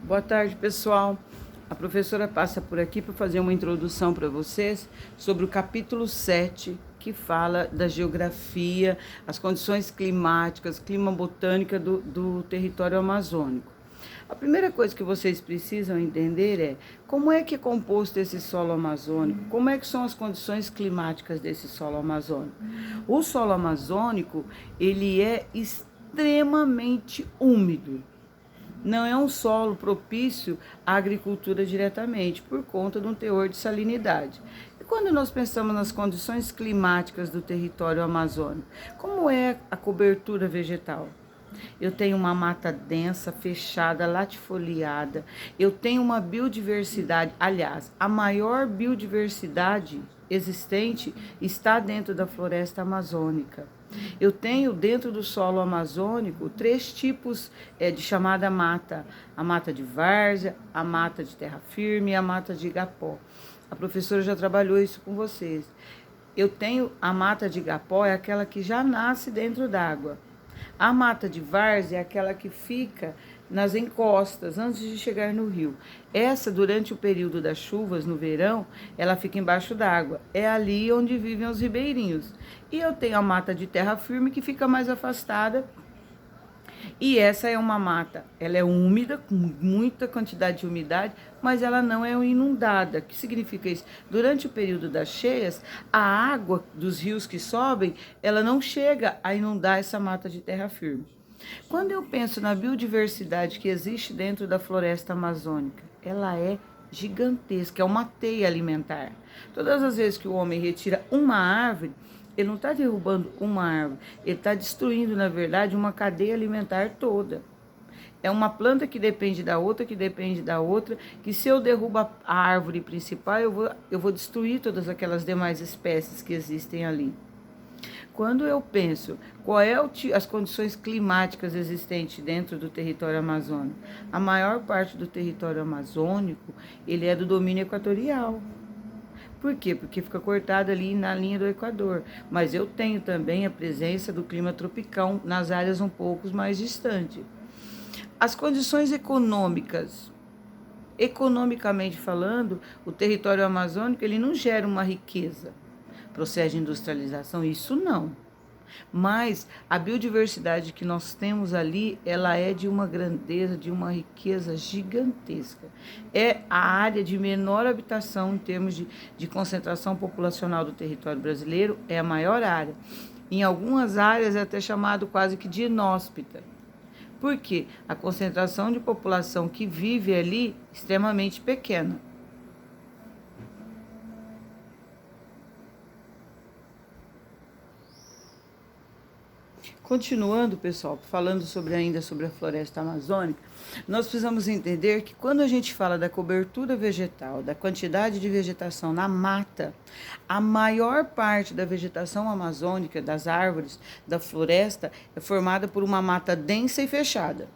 Boa tarde, pessoal. A professora passa por aqui para fazer uma introdução para vocês sobre o capítulo 7, que fala da geografia, as condições climáticas, clima botânica do território amazônico. A primeira coisa que vocês precisam entender é como é que é composto esse solo amazônico, como é que são as condições climáticas desse solo amazônico. O solo amazônico, ele é extremamente úmido. Não é um solo propício à agricultura diretamente, por conta de um teor de salinidade. E quando nós pensamos nas condições climáticas do território amazônico, como é a cobertura vegetal? Eu tenho uma mata densa, fechada, latifoliada. Eu tenho uma biodiversidade, aliás, a maior biodiversidade existente está dentro da floresta amazônica. Eu tenho dentro do solo amazônico 3 tipos de chamada mata: a mata de várzea, a mata de terra firme e a mata de igapó. A professora já trabalhou isso com vocês. Eu tenho a mata de igapó, é aquela que já nasce dentro d'água. A mata de várzea é aquela que fica nas encostas, antes de chegar no rio. Essa, durante o período das chuvas, no verão, ela fica embaixo d'água. É ali onde vivem os ribeirinhos. E eu tenho a mata de terra firme, que fica mais afastada. E essa é uma mata, ela é úmida, com muita quantidade de umidade, mas ela não é inundada. O que significa isso? Durante o período das cheias, a água dos rios que sobem, ela não chega a inundar essa mata de terra firme. Quando eu penso na biodiversidade que existe dentro da floresta amazônica, ela é gigantesca, é uma teia alimentar. Todas as vezes que o homem retira uma árvore, ele não está derrubando uma árvore, ele está destruindo, na verdade, uma cadeia alimentar toda. É uma planta que depende da outra, que depende da outra, que se eu derrubo a árvore principal, eu vou destruir todas aquelas demais espécies que existem ali. Quando eu penso qual é as condições climáticas existentes dentro do território amazônico, a maior parte do território amazônico, ele é do domínio equatorial. Por quê? Porque fica cortado ali na linha do Equador. Mas eu tenho também a presença do clima tropical nas áreas um pouco mais distantes. As condições econômicas, economicamente falando, o território amazônico ele não gera uma riqueza. Processo de industrialização, isso não. Mas a biodiversidade que nós temos ali, ela é de uma grandeza, de uma riqueza gigantesca. É a área de menor habitação em termos de concentração populacional do território brasileiro, é a maior área. Em algumas áreas é até chamado quase que de inóspita. Por quê? A concentração de população que vive ali é extremamente pequena. Continuando, pessoal, falando ainda sobre a floresta amazônica, nós precisamos entender que quando a gente fala da cobertura vegetal, da quantidade de vegetação na mata, a maior parte da vegetação amazônica, das árvores, da floresta, é formada por uma mata densa e fechada.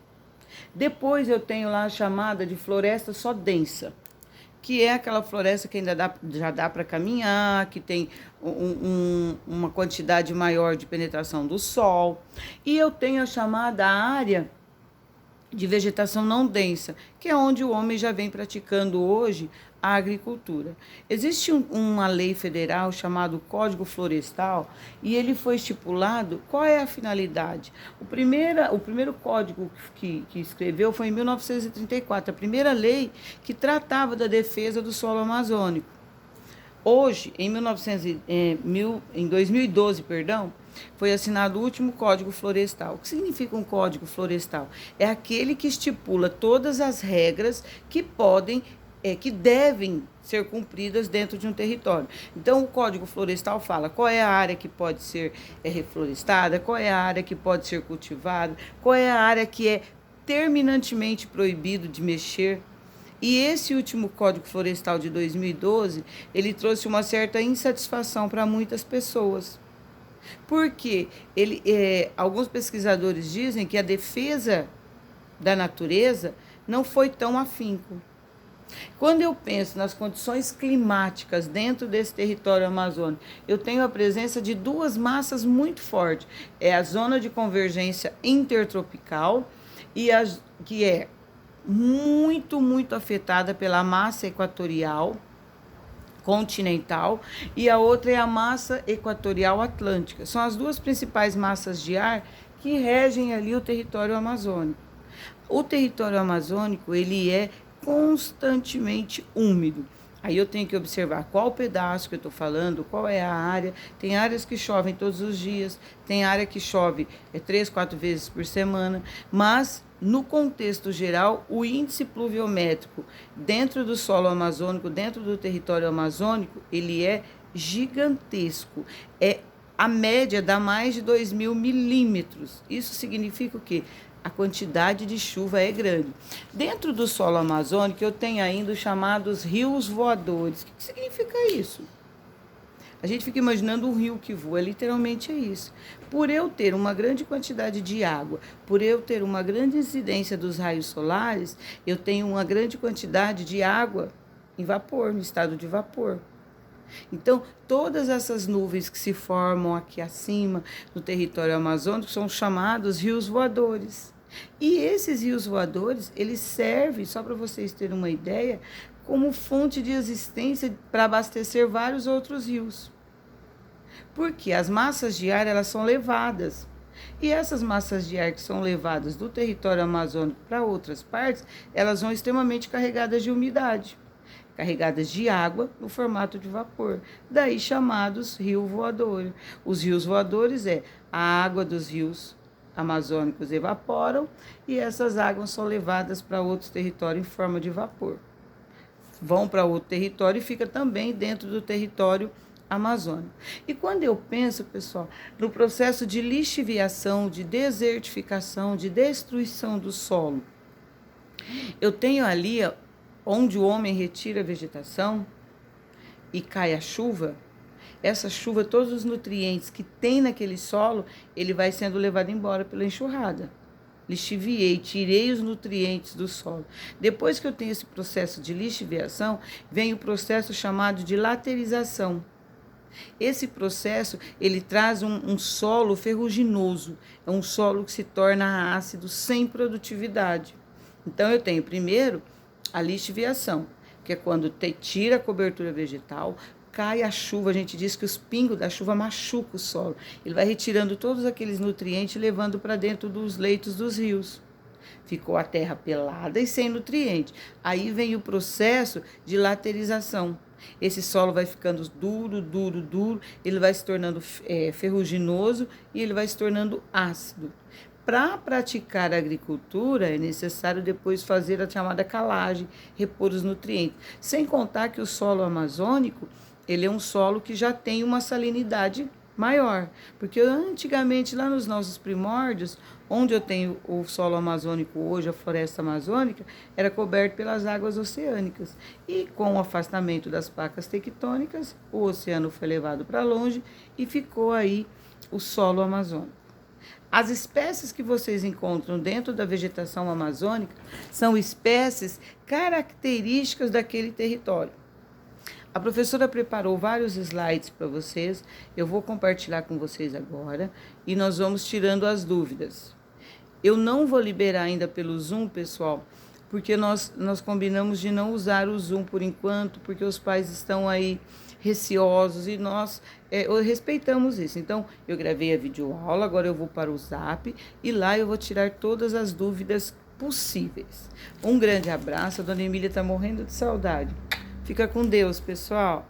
Depois eu tenho lá a chamada de floresta só densa, que é aquela floresta que ainda já dá para caminhar, que tem uma quantidade maior de penetração do sol. E eu tenho a chamada área de vegetação não densa, que é onde o homem já vem praticando hoje a agricultura. Existe uma lei federal chamada Código Florestal e ele foi estipulado qual é a finalidade. O primeiro código que escreveu foi em 1934, a primeira lei que tratava da defesa do solo amazônico. Hoje, em 2012, foi assinado o último Código Florestal. O que significa um Código Florestal? É aquele que estipula todas as regras que que devem ser cumpridas dentro de um território. Então, o Código Florestal fala qual é a área que pode ser reflorestada, qual é a área que pode ser cultivada, qual é a área que é terminantemente proibido de mexer. E esse último Código Florestal de 2012, ele trouxe uma certa insatisfação para muitas pessoas. Porque alguns pesquisadores dizem que a defesa da natureza não foi tão afinco. Quando eu penso nas condições climáticas dentro desse território amazônico, eu tenho a presença de 2 massas muito fortes. É a zona de convergência intertropical, que é muito afetada pela massa equatorial continental e a outra é a massa equatorial atlântica. São as duas principais massas de ar que regem ali o território amazônico. O território amazônico, ele é constantemente úmido. Aí eu tenho que observar qual pedaço que eu estou falando, qual é a área. Tem áreas que chovem todos os dias, tem área que chove 3, 4 vezes por semana, mas no contexto geral, o índice pluviométrico dentro do solo amazônico, dentro do território amazônico, ele é gigantesco. A média dá mais de 2.000 milímetros. Isso significa o quê? A quantidade de chuva é grande. Dentro do solo amazônico, eu tenho ainda os chamados rios voadores. O que significa isso? A gente fica imaginando um rio que voa, literalmente é isso. Por eu ter uma grande quantidade de água, por eu ter uma grande incidência dos raios solares, eu tenho uma grande quantidade de água em vapor, no estado de vapor. Então, todas essas nuvens que se formam aqui acima, no território amazônico, são chamados rios voadores. E esses rios voadores, eles servem, só para vocês terem uma ideia, como fonte de existência para abastecer vários outros rios. Porque as massas de ar, elas são levadas. E essas massas de ar que são levadas do território amazônico para outras partes, elas vão extremamente carregadas de umidade, carregadas de água no formato de vapor, daí chamados rio voador. Os rios voadores a água dos rios amazônicos evaporam e essas águas são levadas para outros territórios em forma de vapor. Vão para outro território e fica também dentro do território amazônico. E quando eu penso, pessoal, no processo de lixiviação, de desertificação, de destruição do solo, eu tenho ali onde o homem retira a vegetação e cai a chuva, essa chuva, todos os nutrientes que tem naquele solo, ele vai sendo levado embora pela enxurrada. Lixiviei, tirei os nutrientes do solo. Depois que eu tenho esse processo de lixiviação, vem o processo chamado de laterização. Esse processo, ele traz um solo ferruginoso, é um solo que se torna ácido, sem produtividade. Então, eu tenho primeiro a lixiviação, que é quando tira a cobertura vegetal, cai a chuva, a gente diz que os pingos da chuva machucam o solo. Ele vai retirando todos aqueles nutrientes e levando para dentro dos leitos dos rios. Ficou a terra pelada e sem nutriente. Aí vem o processo de laterização. Esse solo vai ficando duro, ele vai se tornando ferruginoso e ele vai se tornando ácido. Para praticar a agricultura, é necessário depois fazer a chamada calagem, repor os nutrientes. Sem contar que o solo amazônico, ele é um solo que já tem uma salinidade maior. Porque antigamente, lá nos nossos primórdios, onde eu tenho o solo amazônico hoje, a floresta amazônica, era coberto pelas águas oceânicas. E com o afastamento das placas tectônicas, o oceano foi levado para longe e ficou aí o solo amazônico. As espécies que vocês encontram dentro da vegetação amazônica são espécies características daquele território. A professora preparou vários slides para vocês, eu vou compartilhar com vocês agora e nós vamos tirando as dúvidas. Eu não vou liberar ainda pelo Zoom, pessoal, porque nós combinamos de não usar o Zoom por enquanto, porque os pais estão aí receosos e nós respeitamos isso. Então, eu gravei a videoaula, agora eu vou para o Zap e lá eu vou tirar todas as dúvidas possíveis. Um grande abraço, a dona Emília está morrendo de saudade. Fica com Deus, pessoal.